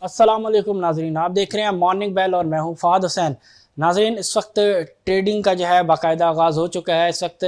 अस्सलाम वालेकुम नाजरीन, आप देख रहे हैं मॉर्निंग बेल और मैं हूं फाद हुसैन। नाजरीन, इस वक्त ट्रेडिंग का जो है बाकायदा आगाज़ हो चुका है। इस वक्त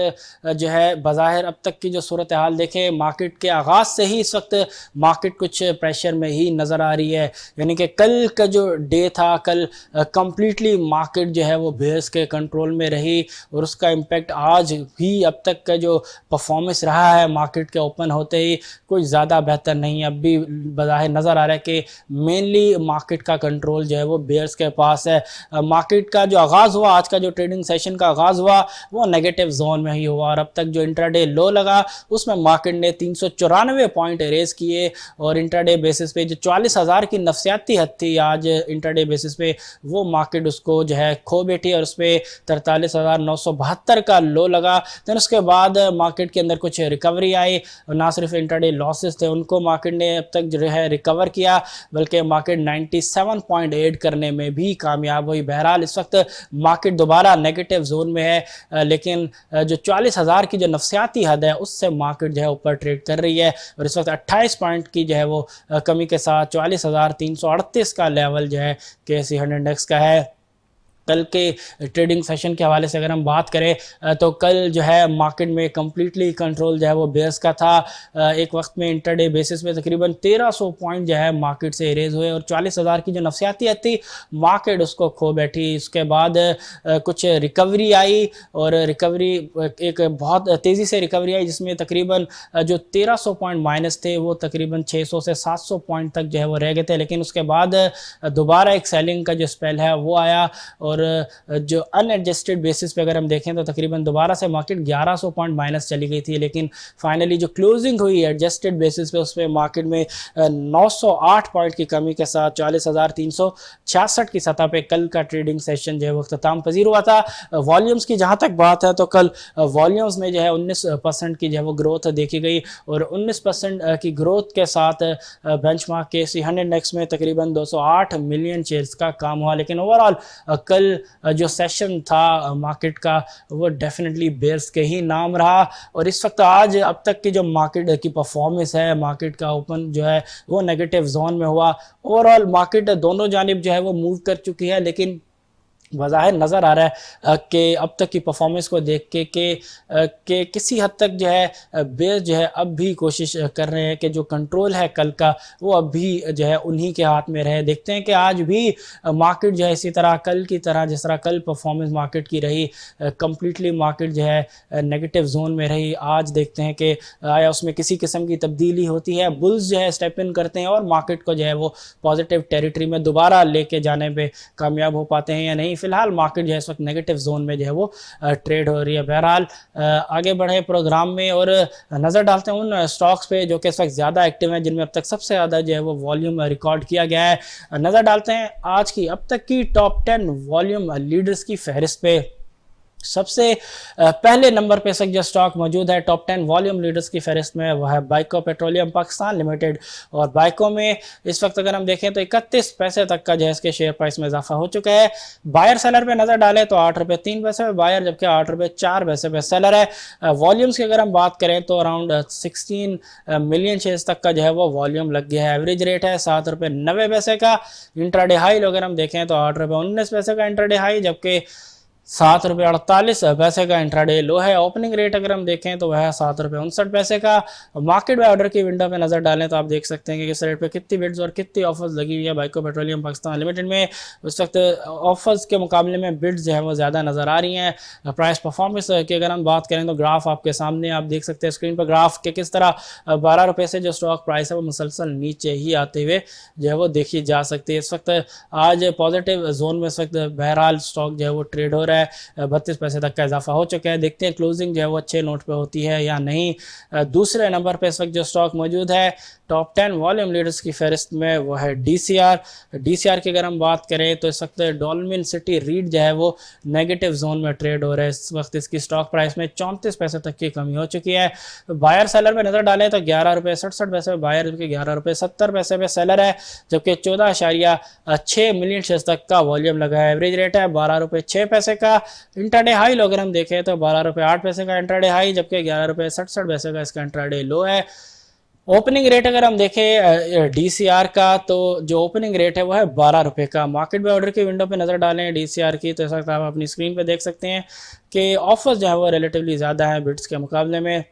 जो है बज़ाहिर अब तक की जो सूरत हाल देखें, मार्केट के आगाज़ से ही इस वक्त मार्केट कुछ प्रेशर में ही नज़र आ रही है। यानी कि कल का जो डे था, कल कम्प्लीटली मार्केट जो है वो बेयर्स के कंट्रोल में रही और उसका इम्पेक्ट आज भी अब तक का जो परफॉर्मेंस रहा है मार्केट के ओपन होते ही कुछ ज़्यादा बेहतर नहीं। अब भी बज़ाहिर नज़र आ रहा है कि मेनली मार्केट का कंट्रोल जो है वो बेयर्स के पास है। मार्केट का जो आगाज़ हुआ, आज का जो ट्रेडिंग सेशन का आगाज़ हुआ वो नेगेटिव जोन में ही हुआ और अब तक जो इंट्राडे लो लगा उसमें मार्केट ने 394 पॉइंट रेज किए और इंट्राडे बेसिस पे जो 40,000 की नफसियाती हद थी आज इंट्राडे बेसिस पे वो मार्केट उसको जो है खो बैठी और उस पर 43,972 का लो लगा। देन उसके बाद मार्केट के अंदर कुछ रिकवरी आई, ना सिर्फ इंट्राडे लॉसेस थे उनको मार्केट ने अब तक जो है रिकवर किया, बल्कि मार्केट 97 पॉइंट ऐड करने में भी कामयाब हुई। बहरहाल इस वक्त मार्केट दोबारा नेगेटिव जोन में है, लेकिन जो 40,000 की जो नफसियाती हद है उससे मार्केट जो है ऊपर ट्रेड कर रही है और इस वक्त 28 पॉइंट की जो है वो कमी के साथ 40,338 का लेवल जो है KSE 100 इंडेक्स का है। कल के ट्रेडिंग सेशन के हवाले से अगर हम बात करें तो कल जो है मार्केट में कम्प्लीटली कंट्रोल जो है वो बेयर्स का था। एक वक्त में इंटरडे बेसिस पे तकरीबन 1300 पॉइंट जो है मार्केट से इरेज हुए और 40,000 की जो नफसियाती थी मार्केट उसको खो बैठी। इसके बाद कुछ रिकवरी आई और रिकवरी एक बहुत तेज़ी से रिकवरी आई जिसमें तकरीबन जो 1300 पॉइंट माइनस थे वो तकरीबन 600 से 700 पॉइंट तक जो है वो रह गए थे, लेकिन उसके बाद दोबारा एक सेलिंग का जो स्पेल है वो आया और जो अनएडजस्टेड बेसिस पे अगर हम देखें तो तकरीबन दोबारा से मार्केट 1100 पॉइंट माइनस चली गई थी, लेकिन फाइनली जो क्लोजिंग हुई एडजस्टेड बेसिस पे उस पर मार्केट में 908 पॉइंट की कमी के साथ 40,366 की सतह पे कल का ट्रेडिंग सेशन जो है वो अख्ताम पजीर हुआ था। वॉल्यूम्स की जहाँ तक बात है तो कल वॉल्यूम्स में जो है 19% की जो है वो ग्रोथ देखी गई और 19% की ग्रोथ के साथ बेंचमार्क KSE 100 इंडेक्स में तकरीबन 208 मिलियन शेयर्स का काम हुआ। लेकिन ओवरऑल कल जो सेशन था मार्केट का वो डेफिनेटली बेयर्स के ही नाम रहा और इस वक्त आज अब तक की जो मार्केट की परफॉर्मेंस है, मार्केट का ओपन जो है वो नेगेटिव जोन में हुआ। ओवरऑल मार्केट दोनों जानिब जो है वो मूव कर चुकी है, लेकिन वज़ाहिर नज़र आ रहा है कि अब तक की परफॉर्मेंस को देख के किसी हद तक जो है बेयर्स जो है अब भी कोशिश कर रहे हैं कि जो कंट्रोल है कल का वो अब भी जो है उन्हीं के हाथ में रहे। देखते हैं कि आज भी मार्केट जो है इसी तरह कल की तरह जिस तरह कल परफॉर्मेंस मार्केट की रही, कम्प्लीटली मार्केट जो है नेगेटिव जोन में रही। आज देखते हैं कि आया उसमें किसी किस्म की तब्दीली होती है, बुल्स जो है स्टेप इन करते हैं और मार्केट को जो है वो पॉजिटिव टेरिटरी में दोबारा लेके जाने पर कामयाब हो पाते हैं या नहीं। फिलहाल मार्केट जो है इस वक्त नेगेटिव जोन में जो है वो ट्रेड हो रही है। बहरहाल आगे बढ़े प्रोग्राम में और नज़र डालते हैं उन स्टॉक्स पे जो कि इस वक्त ज़्यादा एक्टिव हैं, जिनमें अब तक सबसे ज़्यादा जो है वो वॉल्यूम रिकॉर्ड किया गया है। नज़र डालते हैं आज की अब तक की टॉप 10 वॉल्यूम लीडर्स की फहरिस्त पे। सबसे पहले नंबर पे जो स्टॉक मौजूद है टॉप 10 वॉल्यूम लीडर्स की फहरिस्त में वो है बाइको पेट्रोलियम पाकिस्तान लिमिटेड और बाइको में इस वक्त अगर हम देखें तो 31 पैसे तक का जो है इसके शेयर प्राइस में इजाफा हो चुका है। बायर सेलर पे नज़र डालें तो 8 रुपये 3 पैसे पे बायर, जबकि 8 रुपये 4 पैसे पे सेलर है। वॉल्यूम्स की अगर हम बात करें तो अराउंड 16 मिलियन शेयर्स तक का जो है वो वॉल्यूम लग गया है। एवरेज रेट है 7 रुपये 90 पैसे का। इंट्राडे हाई अगर हम देखें तो 8 रुपये 19 पैसे का इंट्राडे हाई, जबकि 7 रुपये 48 पैसे का इंट्राडे लो है। ओपनिंग रेट अगर हम देखें तो वह है 7 रुपये 59 पैसे का। मार्केट में ऑर्डर की विंडो पे नज़र डालें तो आप देख सकते हैं कि किस रेट पे कितनी बिड्स और कितनी ऑफर्स लगी हुई है बाइको पेट्रोलियम पाकिस्तान लिमिटेड में। उस वक्त ऑफर्स के मुकाबले में बिड्स जो है वो ज़्यादा नज़र आ रही हैं। प्राइस परफॉर्मेंस की अगर हम बात करें तो ग्राफ आपके सामने आप देख सकते हैं स्क्रीन पर ग्राफ के किस तरह 12 रुपये से जो स्टॉक प्राइस है वो मुसलसल नीचे ही आते हुए जो है वो देखी जा सकती है। इस वक्त आज पॉजिटिव जोन में इस वक्त बहरहाल स्टॉक जो है वो ट्रेड हो रहा है, 32 पैसे तक का इजाफा हो चुका है। देखते हैं क्लोजिंग जो है वो अच्छे नोट पे होती है या नहीं। दूसरे नंबर पे इस वक्त जो स्टॉक मौजूद है टॉप 10 वॉल्यूम लीडर्स की फहरिस्त में वो है DCR की अगर हम बात करें तो इस वक्त डॉल्फिन सिटी रीट जो है वो नेगेटिव जोन में ट्रेड हो रहा है। इस वक्त इसकी स्टॉक प्राइस में 34 पैसे तक की कमी हो चुकी है। बायर सेलर में नज़र डालें तो 11 रुपये 67 पैसे पे बायर, जबकि 11 रुपये 70 पैसे पे सेलर है, जबकि 14.6 मिलियन शेयर्स तक का वॉल्यूम लगा है। एवरेज रेट है 12 रुपये 6 पैसे का। इंट्राडे हाई लो अगर हम देखें तो 12 रुपये 8 पैसे का इंट्राडे हाई, जबकि 11 रुपये 67 पैसे का इसका इंट्राडे लो है। ओपनिंग रेट अगर हम देखें डीसीआर का, तो जो ओपनिंग रेट है वो है 12 रुपये का। मार्केट में ऑर्डर की विंडो पे नज़र डालें डीसीआर की, तो ऐसा आप अपनी स्क्रीन पे देख सकते हैं कि ऑफर्स जो है वो रिलेटिवली ज़्यादा हैं बिट्स के मुकाबले में।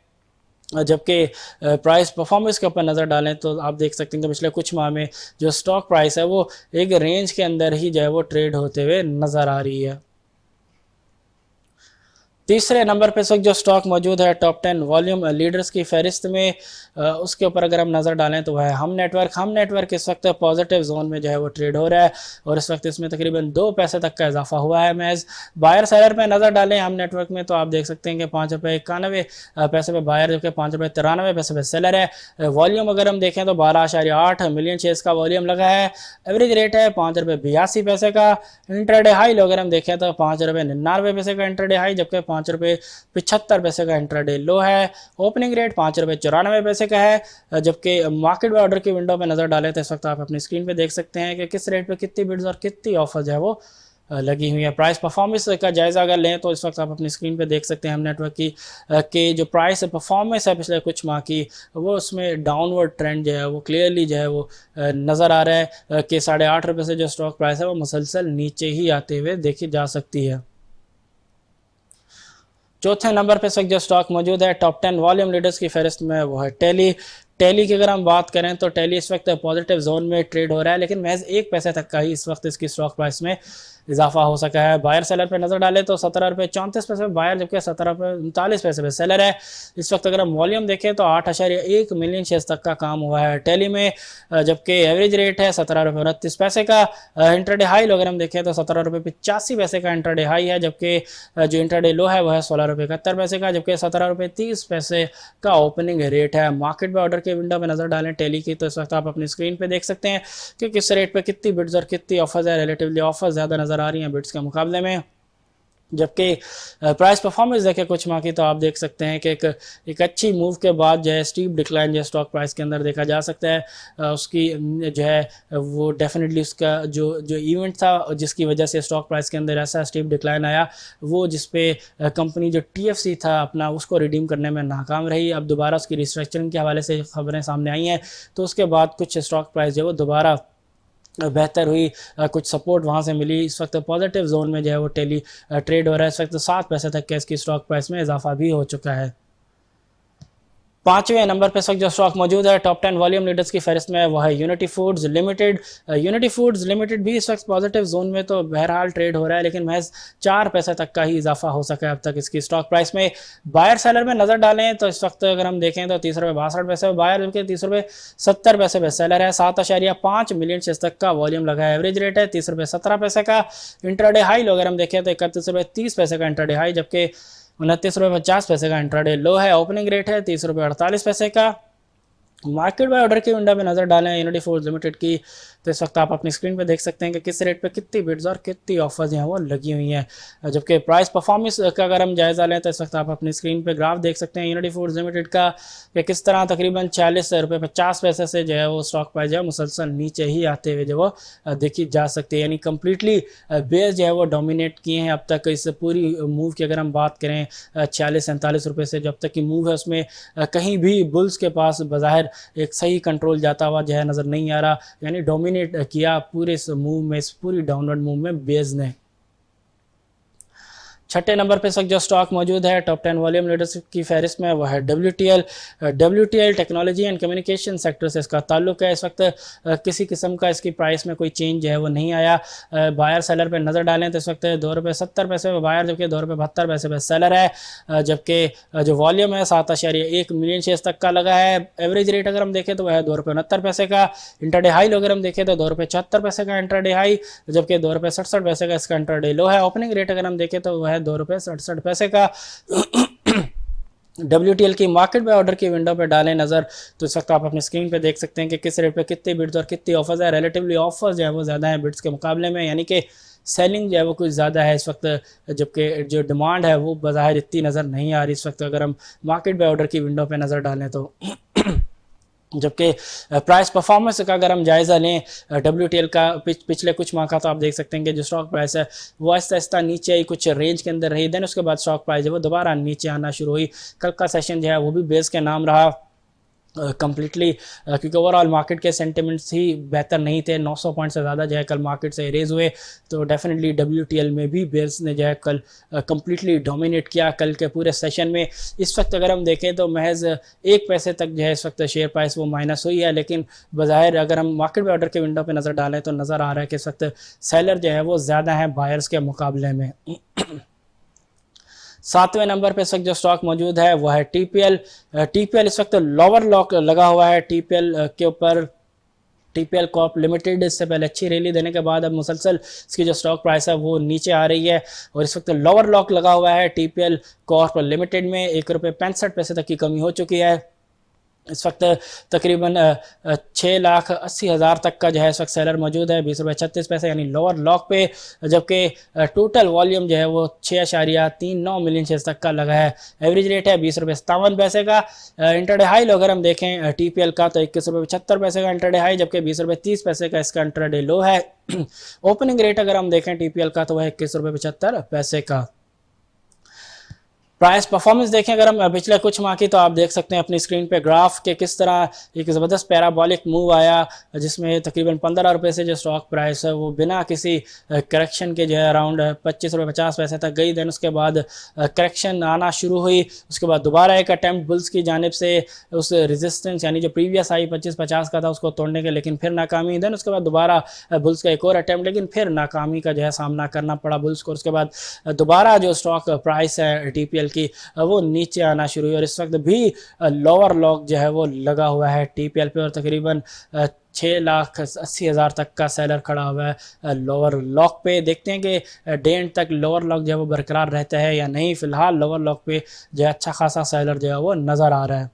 जबकि प्राइस परफॉर्मेंस के ऊपर नज़र डालें तो आप देख सकते हैं कि पिछले कुछ माह में जो स्टॉक प्राइस है वो एक रेंज के अंदर ही जो है वो ट्रेड होते हुए नज़र आ रही है। तीसरे नंबर पे इस वक्त जो स्टॉक मौजूद है टॉप 10 वॉल्यूम लीडर्स की फहरिस्त में, उसके ऊपर अगर हम नज़र डालें तो वह है हम नेटवर्क। हम नेटवर्क इस वक्त पॉजिटिव जोन में जो है वो ट्रेड हो रहा है और इस वक्त इसमें तकरीबन 2 पैसे तक का इजाफा हुआ है। महज बायर सेलर पे नज़र डालें हम नेटवर्क में तो आप देख सकते हैं कि 5 रुपये 91 पैसे पे बायर, जबकि 5 रुपये 93 पैसे पे सेलर है। वॉल्यूम अगर हम देखें तो 12.8 मिलियन शेयर्स का वॉल्यूम लगा है। एवरेज रेट है 5 रुपये 82 पैसे का। इंटरडे हाई अगर हम देखें तो 5 रुपये 99 पैसे का इंटरडे हाई, जबकि 5 रुपये 75 पैसे का इंट्राडे लो है। ओपनिंग रेट 5 रुपये 94 पैसे का है। जबकि मार्केट में ऑर्डर की विंडो में नज़र डालें तो इस वक्त आप अपनी स्क्रीन पे देख सकते हैं कि किस रेट पे कितनी बिड्स और कितनी ऑफर जो है वो लगी हुई है। प्राइस परफॉर्मेंस का जायज़ा अगर लें तो इस वक्त आप अपनी स्क्रीन पे देख सकते हैं हम नेटवर्क की कि जो प्राइस परफॉर्मेंस है पिछले कुछ माह की, वो उसमें डाउनवर्ड ट्रेंड जो है वो क्लियरली जो है वो नज़र आ रहा है कि 8.5 रुपये से जो स्टॉक प्राइस है वो मुसलसल नीचे ही आते हुए देखी जा सकती है। चौथे नंबर पे जो स्टॉक मौजूद है टॉप 10 वॉल्यूम लीडर्स की फहरिस्त में वो है टेली। टेली की अगर हम बात करें तो टेली इस वक्त पॉजिटिव जोन में ट्रेड हो रहा है, लेकिन महज 1 पैसे तक का ही इस वक्त इसकी स्टॉक प्राइस में इजाफा हो सका है। बायर सेलर पे नजर डालें तो 17 रुपये 34 पैसे बायर, जबकि 17 रुपये 39 पैसे पे सेलर है। इस वक्त अगर हम वॉल्यूम देखें तो 8.1 मिलियन शेयर्स तक का काम हुआ है टेली में, जबकि एवरेज रेट है 17 रुपये 29 पैसे का। इंटरडे हाई अगर हम देखें तो 17 रुपये 85 पैसे का इंटरडे हाई है, जबकि जो इंटरडे लो है वह है 16 रुपये 71 पैसे का, जबकि 17 रुपये 30 पैसे का ओपनिंग रेट है। मार्केट में ऑर्डर के विंडो में नजर डालें टेली की तो इस वक्त आप अपनी स्क्रीन पे देख सकते हैं कि किस रेट पे कितनी बिड्स और कितनी ऑफर्स है। रिलेटिवली ऑफर्स ज़्यादा नज़र आ रही हैं बिड्स के मुकाबले में। जबकि प्राइस परफॉर्मेंस देखें कुछ माह की तो आप देख सकते हैं कि एक अच्छी मूव के बाद जो है स्टीप डिक्लाइन जो स्टॉक प्राइस के अंदर देखा जा सकता है। उसकी जो है वो डेफिनेटली उसका जो जो इवेंट था जिसकी वजह से स्टॉक प्राइस के अंदर ऐसा स्टीप डिक्लाइन आया, वो जिस पे कंपनी जो TFC था अपना उसको रिडीम करने में नाकाम रही। अब दोबारा उसकी रिस्ट्रक्चरिंग के हवाले से खबरें सामने आई हैं, तो उसके बाद कुछ स्टॉक प्राइस जो है वो दोबारा बेहतर हुई, कुछ सपोर्ट वहाँ से मिली। इस वक्त पॉजिटिव जोन में जो है वो टेली ट्रेड हो रहा है। इस वक्त 7 पैसे तक के इसकी स्टॉक प्राइस में इजाफा भी हो चुका है। 5वें नंबर पे जो स्टॉक मौजूद है टॉप 10 वॉल्यूम लीडर्स की फहरिस्त में वो है unity foods limited. Unity foods limited भी इस वक्त पॉजिटिव जोन में तो बहरहाल ट्रेड हो रहा है, लेकिन महज 4 पैसे तक का ही इजाफा हो सका है अब तक इसकी स्टॉक प्राइस में। बायर सेलर में नजर डालें तो इस वक्त अगर हम देखें तो 30 रुपये 62 पैसे बायर, जबकि 30 रुपये 70 पैसे पे सेलर है। 7.5 मिलियन शेयर्स तक का वॉल्यूम लगा है। एवरेज रेट है 30 रुपये 17 पैसे का। इंटरडे हाई अगर हम देखें तो 31 रुपये 30 पैसे का इंटरडे हाई, जबकि 29 रुपये 50 पैसे का इंट्राडे लो है। ओपनिंग रेट है 30 रुपये 48 पैसे का। मार्केट बाय ऑर्डर की विंडो में नजर डालें यूनिटी फूड्स लिमिटेड की तो इस वक्त आप अपनी स्क्रीन पे देख सकते हैं कि किस रेट पे कितनी बिड्स और कितनी ऑफर्स हैं वो लगी हुई हैं। जबकि प्राइस परफॉर्मेंस का अगर हम जायजा लें तो इस वक्त आप अपनी स्क्रीन पे ग्राफ देख सकते हैं यूनिटी फूड्स लिमिटेड का कि किस तरह तकरीबन 46 रुपये 50 पैसे से जो है वो स्टॉक प्राइस जो है मुसलसल नीचे ही आते हुए जो वो देखी जा सकती है। यानी कम्प्लीटली बेस जो है वो डोमिनेट किए हैं अब तक इस पूरी मूव की। अगर हम बात करें 46-47 रुपये से जब तक की मूव है उसमें कहीं भी बुल्स के पास बज़ाहिर एक सही कंट्रोल जाता हुआ जो है नज़र नहीं आ रहा। यानी डोमिनेट किया पूरे इस मूव में, इस पूरी डाउनवर्ड मूव में बेस ने। छठे नंबर पे जो स्टॉक मौजूद है टॉप 10 वॉल्यूम लीडर्स की फहरिस्त में वो है WTL। WTL technology and communication sector से इसका ताल्लुक है। इस वक्त किसी किस्म का इसकी प्राइस में कोई चेंज है वो नहीं आया। बायर सेलर पे नज़र डालें तो इस वक्त 2 रुपये 70 पैसे बायर, जबकि 2 रुपये 72 पैसे पे सेलर है। जबकि जो वॉल्यूम है 7.1 मिलियन शेयर्स तक का लगा है। एवरेज रेट अगर हम देखें तो वह है 2 रुपये 69 पैसे का। इंटरडे हाई अगर हम देखें तो 2 रुपये 74 पैसे का इंटरडे हाई, जबकि 2 रुपये 67 पैसे का इसका इंटरडे लो है। ओपनिंग रेट अगर हम देखें तो वह है 2 रुपये 67 पैसे का। WTL की मार्केट में ऑर्डर की विंडो पे डालें नज़र तो इस वक्त आप अपनी स्क्रीन पे देख सकते हैं कि किस रेट पे कितनी बिड्स और कितनी ऑफर्स है। रिलेटिवली ऑफर्स जो है वो ज़्यादा है बिड्स के मुकाबले में, यानी कि सेलिंग जो है वो कुछ ज़्यादा है इस वक्त, जबकि जो डिमांड है वो बज़ाहिर इतनी नज़र नहीं आ रही इस वक्त अगर हम मार्केट में ऑर्डर की विंडो पे नज़र डालें तो। जबकि प्राइस परफॉर्मेंस का अगर हम जायज़ा लें WTL का पिछले कुछ माह का तो आप देख सकते हैं कि जो स्टॉक प्राइस है वो आहिस्ता आहिस्ता नीचे आई, कुछ रेंज के अंदर रही। देन उसके बाद स्टॉक प्राइस है वो दोबारा नीचे आना शुरू हुई। कल का सेशन जो है वो भी बेस के नाम रहा। कम्प्लीटली क्योंकि ओवरऑल मार्केट के सेंटिमेंट्स ही बेहतर नहीं थे। 900 पॉइंट से ज़्यादा जो है कल मार्केट से रेज हुए, तो डेफिनेटली WTL में भी बेयर्स ने जो है कल कम्प्लीटली डोमिनेट किया कल के पूरे सेशन में। इस वक्त अगर हम देखें तो महज 1 पैसे तक जो है इस वक्त शेयर प्राइस वो माइनस हुई है, लेकिन बज़ाहिर अगर हम मार्केट ऑर्डर के विंडो पर नज़र डालें तो नज़र आ रहा है कि इस वक्त सेलर जो है वो ज़्यादा है बायर्स के मुकाबले में। 7वें नंबर पे इस वक्त जो स्टॉक मौजूद है वो है TPL। TPL इस वक्त लोअर लॉक लगा हुआ है TPL के ऊपर। TPL कॉर्प लिमिटेड इससे पहले अच्छी रैली देने के बाद अब मुसलसल इसकी जो स्टॉक प्राइस है वो नीचे आ रही है और इस वक्त लोअर लॉक लगा हुआ है TPL कॉर्प लिमिटेड में। 1 रुपये 65 पैसे तक की कमी हो चुकी है। इस वक्त तकरीबन 6,80,000 तक का जो है इस वक्त सेलर मौजूद है 20 रुपये 36 पैसे यानी लोअर लॉक पे, जबकि टोटल वॉल्यूम जो है वो 6.39 मिलियन शेयर्स तक का लगा है। एवरेज रेट है 20 रुपये 57 पैसे का। इंटरडे हाई लो अगर हम देखें TPL का तो 21 रुपये 75 पैसे का इंटरडे हाई, जबकि 20 रुपये 30 पैसे का इसका इंटरडे लो है। ओपनिंग रेट अगर हम देखें TPL का तो वह 21 रुपये 75 पैसे का। प्राइस परफॉर्मेंस देखें अगर हम पिछले कुछ माह की तो आप देख सकते हैं अपनी स्क्रीन पे ग्राफ के किस तरह एक ज़बरदस्त पैराबॉलिक मूव आया, जिसमें तकरीबन 15 रुपये से जो स्टॉक प्राइस है वो बिना किसी करेक्शन के जो है अराउंड 25 रुपये 50 पैसे तक गई। देन उसके बाद करेक्शन आना शुरू हुई, उसके बाद दोबारा एक अटैम्प्ट बुल्स की जानिब से उस रेजिस्टेंस यानी जो प्रीवियस आई 25-50 का था उसको तोड़ने के, लेकिन फिर नाकामी। देन उसके बाद दोबारा बुल्स का एक और अटैम्प्ट, लेकिन फिर नाकामी का जो है सामना करना पड़ा बुल्स को। उसके बाद दोबारा जो स्टॉक प्राइस है TPL की वो नीचे आना शुरू हुई और इस वक्त भी लोअर लॉक जो है वो लगा हुआ है TPL पे और तकरीबन 6,80,000 तक का सेलर खड़ा हुआ है लोअर लॉक पे। देखते हैं कि डे एंड तक लोअर लॉक जो है वो बरकरार रहता है या नहीं। फिलहाल लोअर लॉक पे जो है अच्छा खासा सेलर जो है वो नज़र आ रहा है।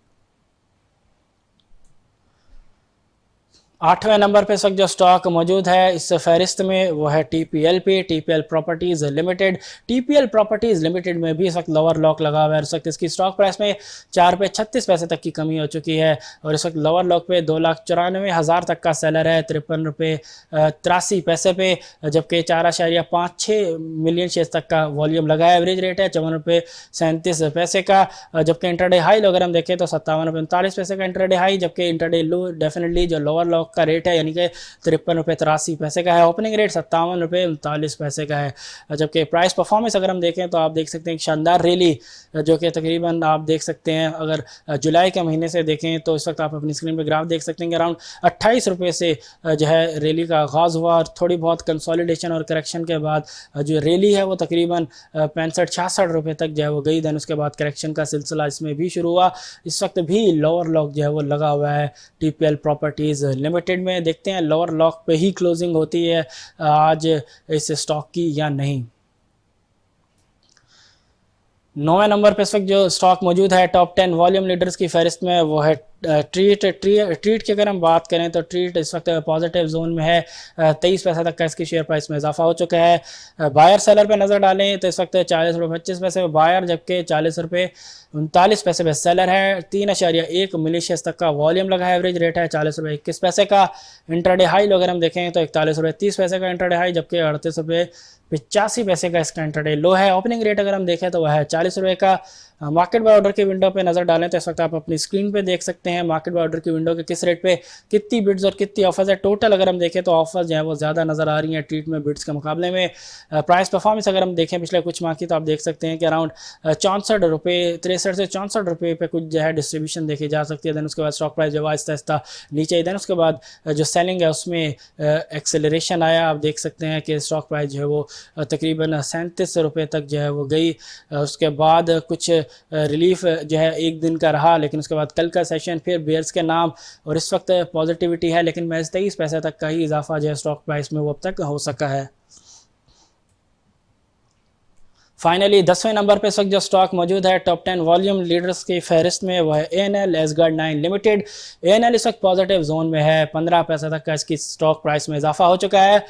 8वें नंबर पे इस वक्त जो स्टॉक मौजूद है इस फहरिस्त में वो है TPL पे, TPL properties limited. TPL properties limited में भी इस वक्त लोअर लॉक लगा हुआ है। इस वक्त इसकी स्टॉक प्राइस में 4 रुपये 36 पैसे तक की कमी हो चुकी है और इस वक्त लोअर लॉक पे 2,94,000 तक का सेलर है 53 रुपये 83 पैसे पे, जबकि 4.56 मिलियन शेयर्स तक का वॉल्यूम लगा है। एवरेज रेट है 54 रुपये 37 पैसे का, जबकि इंटरडे हाई अगर हम देखें तो 57 रुपये 39 पैसे का इंटरडे हाई, जबकि इंटरडे लो डेफिनेटली जो लोअर लॉक का रेट है यानी कि 53 रुपये 83 पैसे का है। ओपनिंग रेट 57 रुपये 39 पैसे का है, जबकि प्राइस परफॉर्मेंस अगर हम देखें तो आप देख सकते हैं शानदार रैली जो कि तकरीबन आप देख सकते हैं अगर जुलाई के महीने से देखें तो इस वक्त आप अपनी स्क्रीन पे ग्राफ देख सकते हैं कि अराउंड 28 रुपये से जो है रैली का आगाज़ हुआ और थोड़ी बहुत कंसोलिडेशन और करेक्शन के बाद जो रैली है वो तकरीबन 65-66 रुपये तक जो है वो गई। देन उसके बाद करेक्शन का सिलसिला इसमें भी शुरू हुआ। इस वक्त भी लोअर लॉक जो है वो लगा हुआ है TPL प्रॉपर्टीज़ लिमिटेड में। देखते हैं लोअर लॉक पे ही क्लोजिंग होती है आज इस स्टॉक की या नहीं। 9वें नंबर पे इस वक्त जो स्टॉक मौजूद है टॉप 10 वॉल्यूम लीडर्स की फहरिस्त में वो है ट्रीट की अगर हम बात करें तो ट्रीट इस वक्त पॉजिटिव जोन में है। 23 पैसा तक का इसकी शेयर प्राइस में इजाफा हो चुका है। बायर सेलर पे नज़र डालें तो इस वक्त 40 रुपये 25 पैसे पे बायर, जबकि 40 रुपये 39 पैसे पे सेलर है। 3.1 मिलियन शेयर्स तक का वॉल्यूम लगा है। एवरेज रेट है 40 रुपये 21 पैसे का। इंटरडे हाई अगर हम देखें तो 41 रुपये 30 पैसे का इंटरडे हाई, जबकि 38 रुपये 85 पैसे का इसका इंटरडे लो है। ओपनिंग रेट अगर हम देखें तो वह है 40 रुपये का। मार्केट बाय ऑर्डर के विंडो पे नज़र डालें तो इस वक्त आप अपनी स्क्रीन पे देख सकते हैं मार्केट बाय ऑर्डर के विंडो के किस रेट पे कितनी बिड्स और कितनी ऑफर्स है। टोटल अगर हम देखें तो ऑफर्स जो है वो ज़्यादा नज़र आ रही हैं ट्रीट में बिड्स के मुकाबले में। प्राइस परफॉर्मेंस अगर हम देखें पिछले कुछ माह की तो आप देख सकते हैं कि अराउंड 64 रुपये 63 से 64 रुपये पे कुछ जो है डिस्ट्रीब्यूशन देखी जा सकती है। देन उसके बाद स्टॉक प्राइस जो है आहिस्ता आहिस्ता नीचे आई। देन उसके बाद जो सेलिंग है उसमें एक्सेलरेशन आया। आप देख सकते हैं कि स्टॉक प्राइस जो है वो तकरीबन 37 रुपये तक जो है वो गई। उसके बाद कुछ रिलीफ जो है एक दिन का रहा, लेकिन उसके बाद कल का सेशन फिर बेयर्स के नाम और इस वक्त पॉजिटिविटी है, लेकिन महज 23 पैसे तक का ही इजाफा जो है स्टॉक प्राइस में वो अब तक हो सका है। फाइनली 10वें नंबर पे इस वक्त जो स्टॉक मौजूद है टॉप 10 वॉल्यूम लीडर्स की फहरिस्त में वो है ANL एसगार्ड 9 लिमिटेड। ANL इस वक्त पॉजिटिव जोन में है। 15 पैसे तक का इसकी स्टॉक प्राइस में इजाफा हो चुका है।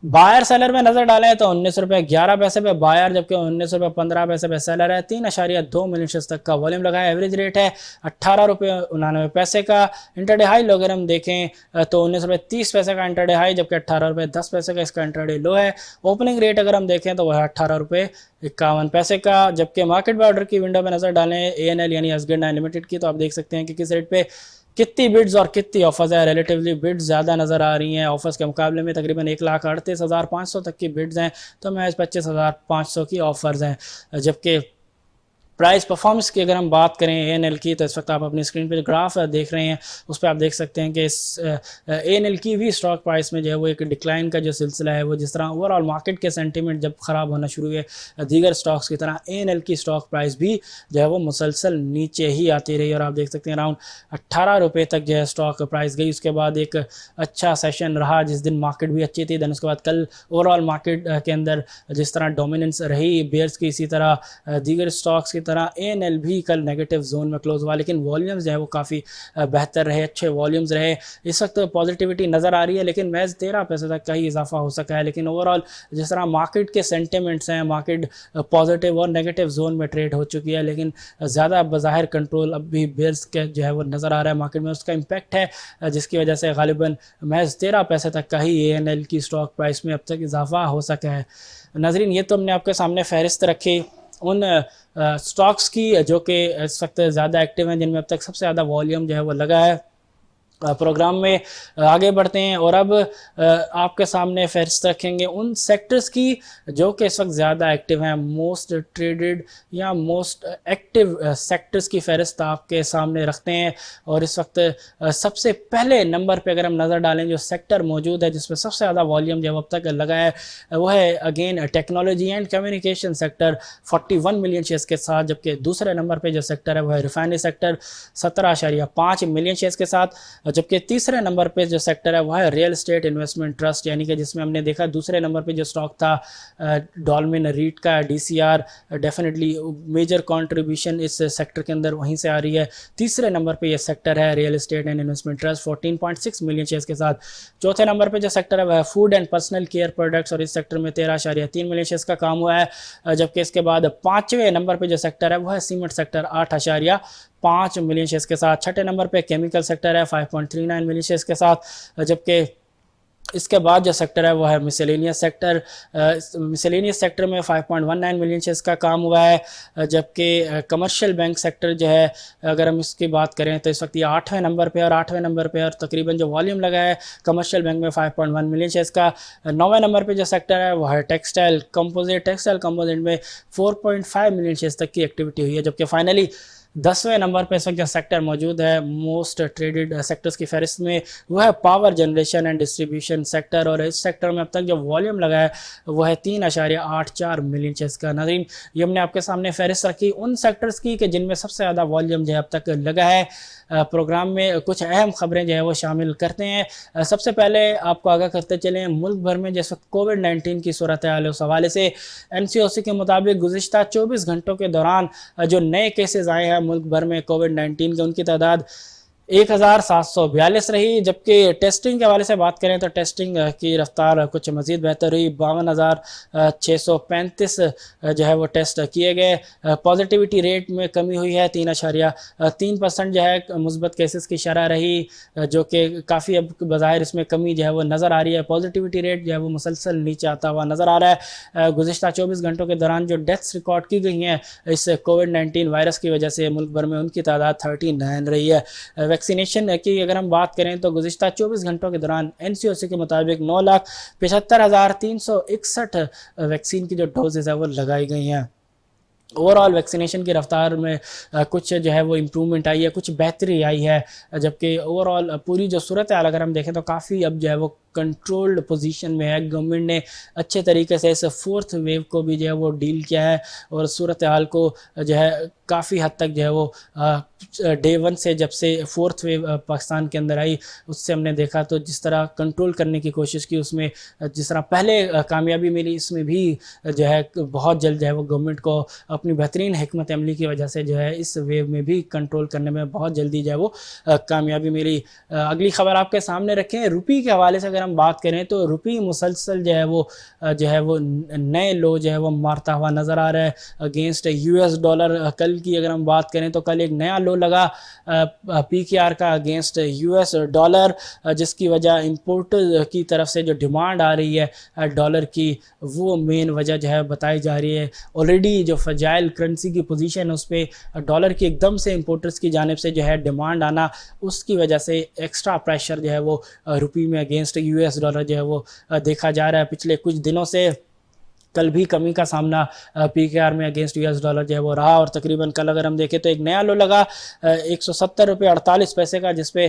बायर सेलर में नजर डालें तो 19 रुपये 11 पैसे पे बायर, जबकि 19 रुपये 15 पैसे पे सेलर है। 3.2 मिलियन शेयर्स तक का वॉल्यूम लगा है। एवरेज रेट है 18 रुपये 99 पैसे का। इंटरडे हाई अगर हम देखें तो 19 रुपये 30 पैसे का इंटरडे हाई, जबकि 18 रुपये 10 पैसे का इसका इंटरडे लो है। ओपनिंग रेट अगर हम देखें तो वह 18 रुपये 51 पैसे का। जबकि मार्केट बाय ऑर्डर की विंडो में नजर डालें ANL यानी एसगार्ड 9 लिमिटेड की तो आप देख सकते हैं कि किस रेट पे कितनी बिड्स और कितनी ऑफर्स है। रिलेटिवली बिड्स ज़्यादा नज़र आ रही हैं ऑफर्स के मुकाबले में, तकरीबन 1,38,500 तक की बिड्स हैं, तो महज 25,500 की ऑफर्स हैं। जबकि प्राइस परफॉर्मेंस की अगर हम बात करें एएनएल की, तो इस वक्त आप अपनी स्क्रीन पे जो ग्राफ देख रहे हैं उस पर आप देख सकते हैं कि इस एएनएल की भी स्टॉक प्राइस में जो है वो एक डिक्लाइन का जो सिलसिला है, वो जिस तरह ओवरऑल मार्केट के सेंटीमेंट जब ख़राब होना शुरू हुए दीगर स्टॉक्स की तरह, एएनएल की स्टॉक प्राइस भी जो है वो मुसलसल नीचे ही आती रही और आप देख सकते हैं अराउंड 18 रुपये तक जो है स्टॉक प्राइस गई। उसके बाद एक अच्छा सेशन रहा जिस दिन मार्केट भी अच्छी थी। दैन उसके बाद कल ओवरऑल मार्केट के अंदर जिस तरह डोमिनेंस रही बेयर्स की, इसी तरह दीगर स्टॉक्स की तरह एएनएल भी कल नेगेटिव जोन में क्लोज हुआ, लेकिन वॉल्यूम्स जो है वो काफ़ी बेहतर रहे, अच्छे वॉल्यूम्स रहे। इस वक्त पॉजिटिविटी नज़र आ रही है, लेकिन महज 13 पैसे तक का ही इजाफा हो सका है। लेकिन ओवरऑल जिस तरह मार्केट के सेंटिमेंट्स हैं, मार्केट पॉजिटिव और नेगेटिव जोन में ट्रेड हो चुकी है, लेकिन ज़्यादा बज़ाहिर कंट्रोल अब भी बेयर्स के जो है वो नज़र आ रहा है मार्केट में, उसका इम्पैक्ट है जिसकी वजह से गालिबन महज 13 पैसे तक का ही एएनएल की स्टॉक प्राइस में अब तक इजाफा हो सका है। नाज़रीन, ये तो हमने आपके सामने फहरिस्त रखी उन स्टॉक्स की जो कि इस वक्त ज़्यादा एक्टिव हैं, जिनमें अब तक सबसे ज़्यादा वॉल्यूम जो है वो लगा है। प्रोग्राम में आगे बढ़ते हैं और अब आपके सामने फहरिस्त रखेंगे उन सेक्टर्स की जो कि इस वक्त ज़्यादा एक्टिव हैं, मोस्ट ट्रेडेड या मोस्ट एक्टिव सेक्टर्स की फहरिस्त आपके सामने रखते हैं। और इस वक्त सबसे पहले नंबर पे अगर हम नज़र डालें जो सेक्टर मौजूद है जिसमें सबसे ज़्यादा वॉल्यूम जो अब तक लगा है वो है again technology and communication sector 41 million shares के साथ, जबकि दूसरे नंबर पर जो सेक्टर है वह है रिफाइनरी सेक्टर 17.5 मिलियन शेयर्स के साथ, जबकि तीसरे नंबर पे जो सेक्टर है वह है रियल एस्टेट इन्वेस्टमेंट ट्रस्ट, यानी कि जिसमें हमने देखा दूसरे नंबर पे जो स्टॉक था डॉल्मिन रीट का डीसीआर, डेफिनेटली मेजर कंट्रीब्यूशन इस सेक्टर के अंदर वहीं से आ रही है। तीसरे नंबर पे ये सेक्टर है real estate and investment trust 14.6 million shares के साथ। चौथे नंबर पे जो सेक्टर है वह food and personal care products और इस सेक्टर में 13.3 मिलियन शेयर्स का काम हुआ है। जबकि इसके बाद पाँचवें नंबर पे जो सेक्टर है वह है सीमेंट सेक्टर 8.5 मिलियन शेयर्स के साथ। छठे नंबर पे केमिकल सेक्टर है 5.39 मिलियन शेयर्स के साथ। जबकि इसके बाद जो सेक्टर है वह है मिसलेनियस सेक्टर। मिसलेनियस सेक्टर में 5.19 मिलियन शेयर्स का काम हुआ है। जबकि कमर्शियल बैंक सेक्टर जो है अगर हम इसकी बात करें तो इस वक्त ये 8वें नंबर पे और 8वें नंबर पे और तकरीबन जो वॉल्यूम लगा है कमर्शियल बैंक में 5.1 मिलियन शेयर्स का। 9वें नंबर पे जो सेक्टर है वह है टेक्सटाइल कंपोजिट में 4.5 मिलियन शेयर्स तक की एक्टिविटी हुई है। जबकि फाइनली 10वें नंबर पर इस वक्त जो सेक्टर मौजूद है मोस्ट ट्रेडेड सेक्टर्स की फहरिस्त में वह है power generation and distribution sector, और इस सेक्टर में अब तक जो वॉल्यूम लगा है वह है 3.84 मिलियन शेयर्स का। नाज़रीन, ये हमने आपके सामने फहरिस्त रखी उन सेक्टर्स की कि जिनमें सबसे ज़्यादा वॉल्यूम जो है अब तक लगा है। प्रोग्राम में कुछ अहम खबरें जो है वो शामिल करते हैं। सबसे पहले आपको आगाह करते चलें मुल्क भर में जिस वक्त कोविड-19 की सूरत हाल उस हवाले से एनसीओसी के मुताबिक गुज़िश्ता 24 घंटों के दौरान जो नए केसेस आए हैं मुल्क भर में कोविड-19 के, उनकी तादाद 1742 रही। जबकि टेस्टिंग के हवाले से बात करें तो टेस्टिंग की रफ्तार कुछ मज़ीद बेहतर हुई, 52,635 जो है वो टेस्ट किए गए। पॉजिटिविटी रेट में कमी हुई है, 3.3% जो है मुस्बत केसेस की शरह रही, जो कि काफ़ी अब बज़ाहिर इसमें कमी जो है वो नज़र आ रही है। पॉजिटिविटी रेट जो है वो मुसलसल नीचे आता हुआ नज़र आ रहा है। गुज़िश्ता 24 घंटों के दौरान जो डेथ्स रिकॉर्ड की गई हैं इस कोविड-19 वायरस की वजह से मुल्क भर में, उनकी तादाद 39 रही है। वैक्सीनेशन की अगर हम बात करें तो गुज़िश्ता 24 घंटों के दौरान एनसीओसी के मुताबिक 9,75,361 वैक्सीन की जो डोजेज़ है वो लगाई गई हैं। ओवरऑल वैक्सीनेशन की रफ्तार में कुछ जो है वो इम्प्रूवमेंट आई है, कुछ बेहतरी आई है। जबकि ओवरऑल पूरी जो सूरत हाल अगर हम देखें तो काफ़ी अब जो है वो कंट्रोल्ड पोजीशन में है। गवर्नमेंट ने अच्छे तरीके से इस 4th वेव को भी जो है वो डील किया है और सूरत हाल को जो है काफ़ी हद तक जो है वो डे 1 से जब से 4th वेव पाकिस्तान के अंदर आई उससे हमने देखा तो जिस तरह कंट्रोल करने की कोशिश की, उसमें जिस तरह पहले कामयाबी मिली, इसमें भी जो है बहुत जल्द जो है वो गवर्नमेंट को अपनी बेहतरीन हिकमत अमली की वजह से जो है इस वेव में भी कंट्रोल करने में बहुत जल्दी जो है वो कामयाबी मिली। अगली खबर आपके सामने रखें, रुपये के हवाले से अगर हम बात करें तो रुपी मुसलसल जो है वो नए लो जो है वो मारता हुआ नज़र आ रहा है अगेंस्ट US डॉलर। कल की अगर हम बात करें तो कल एक नया लो लगा PKR का अगेंस्ट US डॉलर, जिसकी वजह इंपोर्टर की तरफ से जो डिमांड आ रही है डॉलर की, वो मेन वजह जो है बताई जा रही है। ऑलरेडी जो फ्रजाइल करेंसी की पोजीशन है उस पर डॉलर की एकदम से इंपोर्टर्स की जानिब से जो है डिमांड आना, उसकी वजह से एक्स्ट्रा प्रेशर जो है वो रुपी में अगेंस्ट US डॉलर जो है वो देखा जा रहा है। पिछले कुछ दिनों से कल भी कमी का सामना PKR में अगेंस्ट US डॉलर जो है वो रहा, और तकरीबन कल अगर हम देखें तो एक नया लो लगा 170 रुपये 48 पैसे का, जिसपे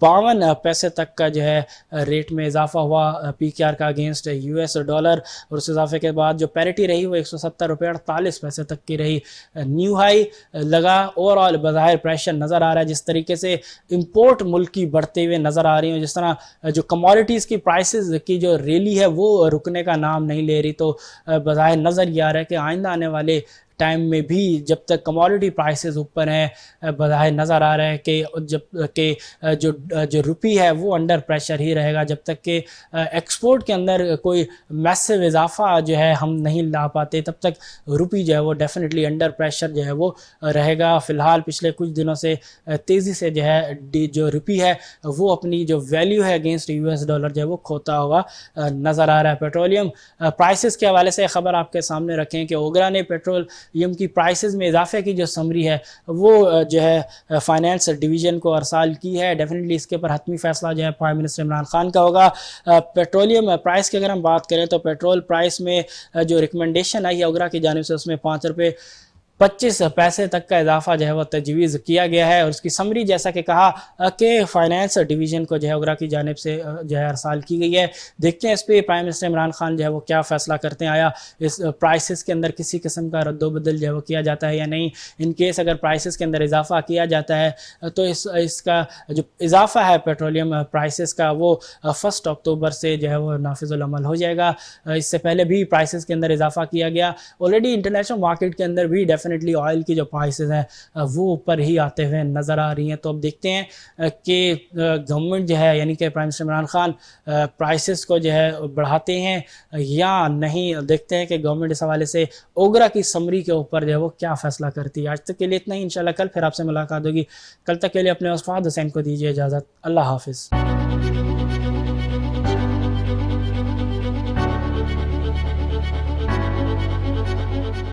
52 पैसे तक का जो है रेट में इजाफा हुआ PKR का अगेंस्ट US डॉलर। और उस इजाफे के बाद जो पैरिटी रही वो 170 रुपये 48 पैसे तक की रही, न्यू हाई लगा। ओवरऑल बज़ाहिर प्रेशर नज़र आ रहा है, जिस तरीके से इम्पोर्ट मुल्क की बढ़ते हुए नज़र आ रही हैं, जिस तरह जो कमोडिटीज़ की प्राइसेस की जो रैली है वो रुकने का नाम नहीं ले रही, तो बज़ाहिर नज़र ये आ रहा है कि आइंदा आने वाले टाइम में भी जब तक कमोडिटी प्राइसेस ऊपर हैं, बज़ाहिर नज़र आ रहा है कि जो रुपी है वो अंडर प्रेशर ही रहेगा, जब तक कि एक्सपोर्ट के अंदर कोई मैसिव इजाफा जो है हम नहीं ला पाते, तब तक रुपी जो है वो डेफिनेटली अंडर प्रेशर जो है वो रहेगा। फ़िलहाल पिछले कुछ दिनों से तेज़ी से जो है जो रुपी है वो अपनी जो वैल्यू है अगेंस्ट US डॉलर जो है वो खोता हुआ नज़र आ रहा है। पेट्रोलियम प्राइसेस के हवाले से ख़बर आपके सामने रखें कि ओगरा ने पेट्रोलियम की प्राइसेस में इजाफे की जो समरी है वो जो है फाइनेंस डिवीज़न को अरसाल की है। डेफिनेटली इसके ऊपर हतमी फैसला जो है प्राइम मिनिस्टर इमरान खान का होगा। पेट्रोलियम प्राइस की अगर हम बात करें तो पेट्रोल प्राइस में जो रिकमेंडेशन आई है ओगरा की जानिब से, उसमें 5 रुपये 25 पैसे तक का इजाफा जो है वो तजवीज़ किया गया है। और उसकी समरी जैसा कि कहा कि फाइनेंस डिवीज़न को जो है ओगरा की जानिब से जो है अरसाल की गई है। देखते हैं इस पर प्राइम मिनिस्टर इमरान खान जो है वो क्या फ़ैसला करते हैं, आया इस प्राइसेस के अंदर किसी किस्म का रद्दोबदल जो है वो किया जाता है या नहीं। इन केस अगर प्राइसेस के अंदर इजाफा किया जाता है तो इसका जो इजाफा है पेट्रोलियम प्राइसेस का वो 1 अक्टूबर से जो है वो नाफिजुल अमल हो जाएगा। इससे पहले भी प्राइसेस के अंदर इजाफा किया गया। ऑलरेडी इंटरनेशनल मार्केट के अंदर भी डेफिनेटली ऑयल की जो प्राइसेस हैं वो ऊपर ही आते हुए नज़र आ रही हैं। तो अब देखते हैं कि गवर्नमेंट जो है यानी कि prime minister Imran Khan prices को जो है बढ़ाते हैं या नहीं। देखते हैं कि गवर्नमेंट इस हवाले से ओगरा की समरी के ऊपर जो है वो क्या फ़ैसला करती है। आज तक के लिए इतना ही, इंशाल्लाह कल फिर आपसे मुलाकात होगी। कल तक के लिए अपने उस्ताद हुसैन को दीजिए इजाज़त। अल्लाह हाफिज़।